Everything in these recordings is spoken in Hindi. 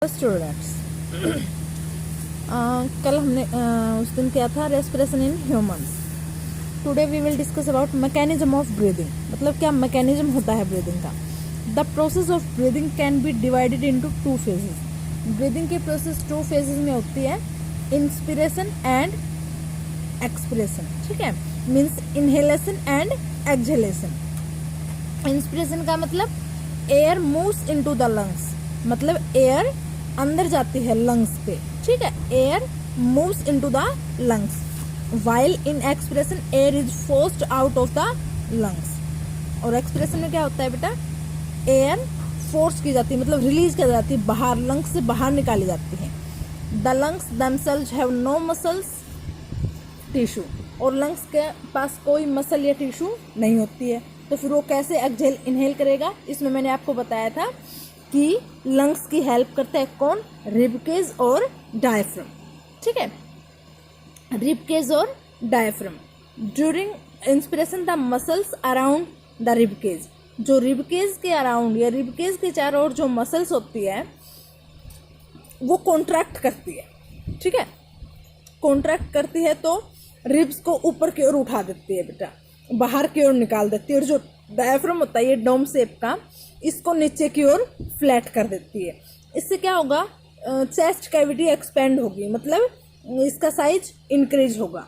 स्टूडेंट्स, कल हमने उस दिन किया था respiration in humans. Today we will discuss about mechanism of breathing. मतलब क्या मैकेनिज्म होता है ब्रीदिंग का। The process of breathing can be divided into 2 phases. Breathing की प्रोसेस 2 फेजेस में होती है, इंस्पिरेशन एंड एक्सपिरेशन। ठीक है, means inhalation and exhalation. Inspiration का मतलब air moves into the lungs, मतलब एयर अंदर जाती है लंग्स पे। ठीक है, air moves into the lungs, while in expression air is forced out of the lungs. और एक्सप्रेशन में क्या होता है बेटा, एयर फोर्स की जाती है, मतलब रिलीज की जाती है बाहर, लंग्स से बाहर निकाली जाती है। The lungs themselves have no muscles tissue, और लंग्स के पास कोई मसल या टिश्यू नहीं होती है, तो फिर वो कैसे एक्सहेल इनहेल करेगा। इसमें मैंने आपको बताया था कि लंग्स की हेल्प करता है कौन, रिबकेज और डायफ्राम। ठीक है, रिबकेज और diaphragm. During inspiration the muscles around the ribcage, जो रिबकेज के अराउंड या रिबकेज के चारों ओर जो मसल्स होती है वो कॉन्ट्रैक्ट करती है। ठीक है, कॉन्ट्रैक्ट करती है तो रिब्स को ऊपर की ओर उठा देती है बेटा, बाहर की ओर निकाल देती है। और जो डायफ्राम होता है ये डोम शेप का, इसको नीचे की ओर फ्लैट कर देती है। इससे क्या होगा, चेस्ट कैविटी एक्सपेंड होगी, मतलब इसका साइज इंक्रीज होगा।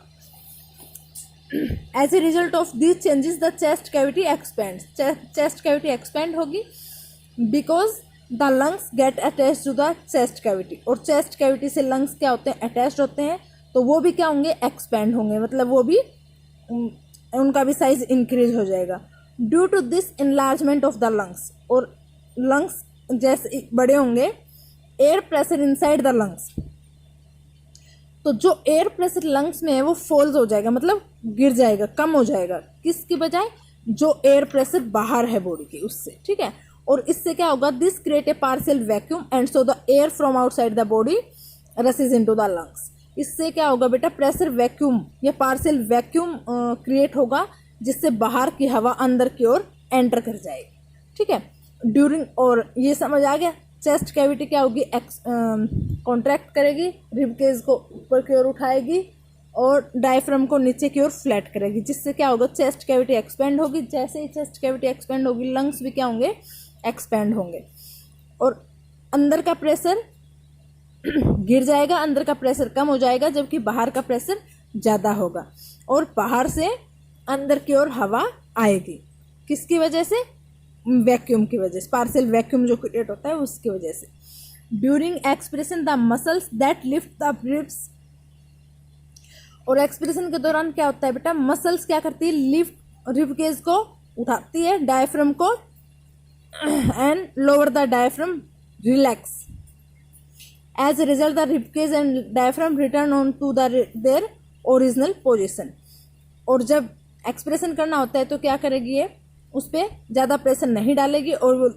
As a result of this changes the chest cavity expand, chest cavity expand होगी because the lungs get attach to the chest cavity. और चेस्ट कैविटी से लंग्स क्या होते हैं, अटैच्ड होते हैं, तो वो भी क्या होंगे, एक्सपेंड होंगे, मतलब वो भी उनका भी साइज इंक्रीज हो जाएगा। Due to this enlargement of the lungs, और लंग्स जैसे बड़े होंगे, air pressure inside the lungs, तो जो एयर प्रेशर लंग्स में है वो फॉल्स हो जाएगा, मतलब गिर जाएगा, कम हो जाएगा। किसकी बजाय, जो एयर प्रेशर बाहर है बॉडी के उससे। ठीक है, और इससे क्या होगा, this create a partial vacuum and so the air from outside the body रसेस into the lungs. इससे क्या होगा बेटा, प्रेशर वैक्यूम या पार्शियल वैक्यूम क्रिएट होगा, जिससे बाहर की हवा अंदर की ओर एंटर कर जाएगी। ठीक है, ड्यूरिंग, और ये समझ आ गया, चेस्ट कैविटी क्या होगी, कॉन्ट्रैक्ट करेगी, रिबकेज को ऊपर की ओर उठाएगी और डायफ्राम को नीचे की ओर फ्लैट करेगी, जिससे क्या होगा, चेस्ट कैविटी एक्सपेंड होगी। जैसे ही चेस्ट कैविटी एक्सपेंड होगी, लंग्स भी क्या होंगे, एक्सपेंड होंगे, और अंदर का प्रेशर गिर जाएगा, अंदर का प्रेशर कम हो जाएगा, जबकि बाहर का प्रेशर ज़्यादा होगा, और बाहर से अंदर की ओर हवा आएगी। किसकी वजह से, वैक्यूम की वजह से, पार्शियल वैक्यूम जो क्रिएट होता है उसकी वजह से। During expression the muscles that lift the ribs, और एक्सप्रेशन के दौरान क्या होता है बेटा, मसल्स क्या करती है, लिफ्ट रिबकेज को उठाती है, डायफ्राम को, and lower the diaphragm relax. As a result the ribcage and diaphragm return on to their original position. और जब एक्सप्रेशन करना होता है तो क्या करेगी, ये उस पर ज़्यादा प्रेशर नहीं डालेगी, और वो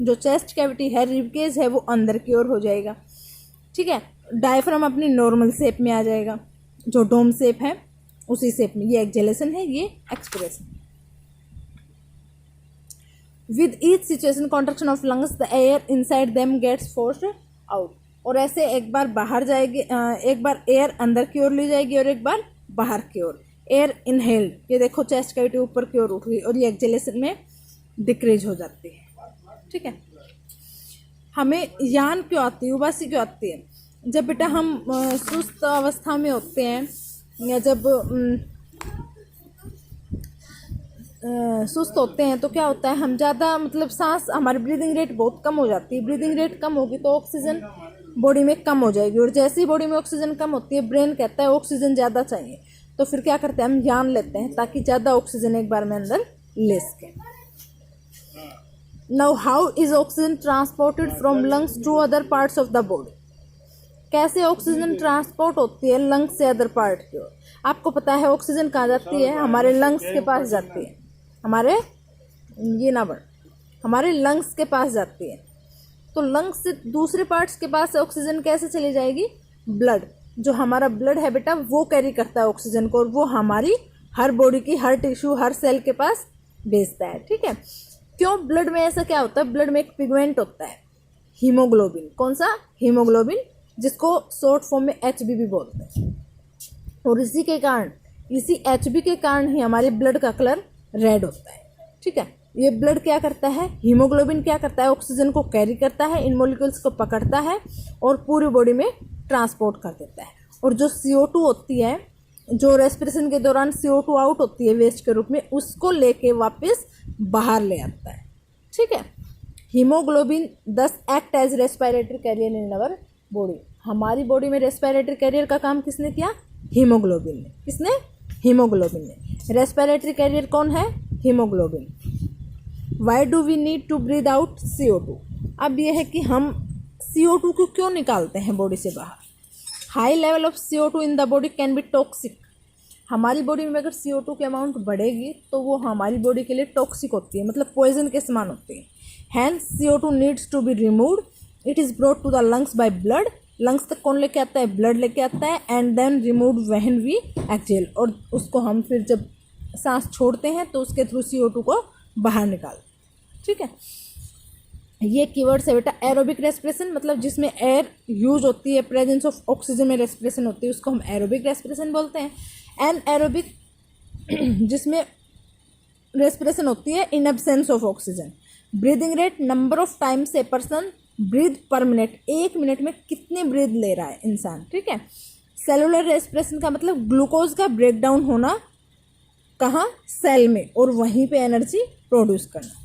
जो चेस्ट कैविटी है, रिबकेज है, वो अंदर की ओर हो जाएगा। ठीक है, डायफ्राम अपनी नॉर्मल शेप में आ जाएगा, जो डोम शेप है उसी शेप में। ये एक्सहेलेशन है, ये expiration. With each situation contraction of lungs the air inside them gets forced out. और ऐसे एक बार बाहर जाएगी, एक बार एयर अंदर की ओर ली जाएगी और एक बार बाहर की ओर। एयर इनहेल्ड, ये देखो चेस्ट कैविटी ऊपर की ओर उठ गई, और ये एक्सहेलेशन में डिक्रीज हो जाती है। ठीक है, हमें यान क्यों आती है, उबासी क्यों आती है, जब बेटा हम सुस्त अवस्था में होते हैं, या जब सुस्त होते हैं तो क्या होता है, हम ज़्यादा, मतलब सांस, हमारी ब्रीदिंग रेट बहुत कम हो जाती है। ब्रीदिंग रेट कम होगी तो ऑक्सीजन बॉडी में कम हो जाएगी, और जैसे ही बॉडी में ऑक्सीजन कम होती है, ब्रेन कहता है ऑक्सीजन ज़्यादा चाहिए, तो फिर क्या करते हैं, हम यान लेते हैं ताकि ज़्यादा ऑक्सीजन एक बार में अंदर ले सके। Now how is oxygen transported from lungs to other parts of the body. कैसे ऑक्सीजन ट्रांसपोर्ट होती है लंग्स से अदर पार्ट की ओर। आपको पता है ऑक्सीजन कहाँ जाती है, हमारे लंग्स के पास जाती है, हमारे हमारे लंग्स के पास जाती है। तो लंग्स से दूसरे पार्ट्स के पास ऑक्सीजन कैसे चली जाएगी, ब्लड, जो हमारा ब्लड है बेटा वो कैरी करता है ऑक्सीजन को, और वो हमारी हर बॉडी की हर टिश्यू, हर सेल के पास भेजता है। ठीक है, क्यों ब्लड में ऐसा क्या होता है, ब्लड में एक पिगमेंट होता है, हीमोग्लोबिन। कौन सा? हीमोग्लोबिन, जिसको शॉर्ट फॉर्म में HB बोलते हैं। और इसी HB के कारण ही हमारे ब्लड का कलर रेड होता है। ठीक है, ये ब्लड क्या करता है, हीमोग्लोबिन क्या करता है, ऑक्सीजन को कैरी करता है, इन मॉलिक्यूल्स को पकड़ता है और पूरी बॉडी में ट्रांसपोर्ट कर देता है। और जो CO2 होती है, जो रेस्पिरेशन के दौरान CO2 आउट होती है वेस्ट के रूप में, उसको लेके वापस बाहर ले आता है। ठीक है, haemoglobin does act as respiratory carrier in our body. हमारी बॉडी में रेस्पिरेटरी कैरियर का काम किसने किया? हीमोग्लोबिन ने। किसने? हीमोग्लोबिन ने। रेस्पिरेटरी कैरियर कौन है? Haemoglobin. Why do we need to breathe out CO2? अब यह है कि हम CO2 को क्यों निकालते हैं बॉडी से बाहर? High level of CO2 in the body can be toxic. हमारी बॉडी में अगर CO2 की अमाउंट बढ़ेगी तो वो हमारी बॉडी के लिए टॉक्सिक होती है, मतलब पॉइजन के समान होती है। Hence CO2 needs to be removed. It is brought to the lungs by blood. Lungs तक कौन लेके आता है? ब्लड लेके आता है। And then removed when we exhale. और उसको हम फिर जब सांस छोड़ते हैं तो उसके थ्रू CO2 को बाहर निकाल। ठीक है, ये कीवर्ड्स है बेटा। एरोबिक रेस्पिरेशन मतलब जिसमें एयर यूज होती है, प्रेजेंस ऑफ ऑक्सीजन में रेस्पिरेशन होती है, उसको हम एरोबिक रेस्पिरेशन बोलते हैं। एन एरोबिक जिसमें रेस्पिरेशन होती है in absence of oxygen. Breathing rate, number of times a person breathe पर मिनट। 1 मिनट में कितने ब्रीद ले रहा है इंसान। ठीक है, सेलुलर रेस्पिरेशन का मतलब ग्लूकोज का ब्रेकडाउन होना, कहाँ? सेल में, और वहीं पे एनर्जी प्रोड्यूस करना।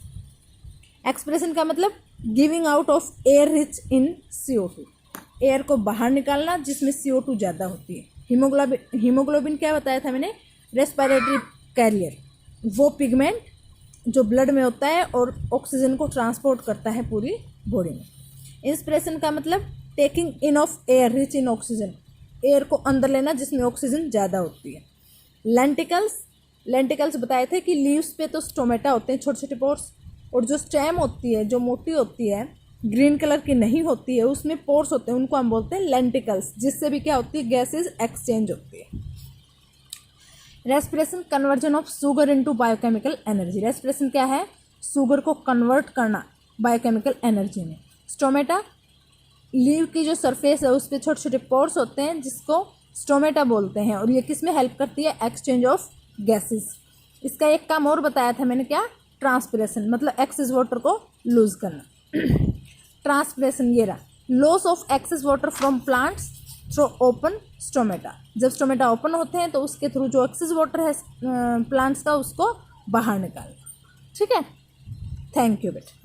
एक्सप्रेशन का मतलब giving out of air rich in CO2। Air को बाहर निकालना जिसमें CO2 ज़्यादा होती है। हीमोग्लोबिन क्या बताया था मैंने? रेस्पिरेटरी कैरियर, वो पिगमेंट जो ब्लड में होता है और ऑक्सीजन को ट्रांसपोर्ट करता है पूरी बॉडी में। इंस्पिरेशन का मतलब taking in of air rich in oxygen, air को अंदर लेना जिसमें ऑक्सीजन ज़्यादा होती है। लेंटिकल्स बताए थे कि लीव्स पे तो स्टोमेटा होते हैं, छोटे छोटे पोर्स, और जो स्टेम होती है, जो मोटी होती है, ग्रीन कलर की नहीं होती है, उसमें पोर्स होते हैं, उनको हम बोलते हैं लेंटिकल्स, जिससे भी क्या होती है? गैसेज एक्सचेंज होती है। Respiration, conversion of sugar into biochemical energy. Respiration क्या है? शुगर को कन्वर्ट करना बायोकेमिकल एनर्जी में। स्टोमेटा, लीव की जो सरफेस है उस पर छोटे छोटे पोर्स होते हैं जिसको स्टोमेटा बोलते हैं, और ये किस में हेल्प करती है? Exchange of gases. इसका एक काम और बताया था मैंने, क्या? ट्रांसपिरेशन, मतलब एक्सेस वाटर को लूज करना। ट्रांसपिरेशन ये रहा, loss of excess water from plants through open stomata. जब स्टोमेटा ओपन होते हैं तो उसके थ्रू जो एक्सेस वाटर है प्लांट्स का, उसको बाहर निकालना। ठीक है, थैंक यू बेटा।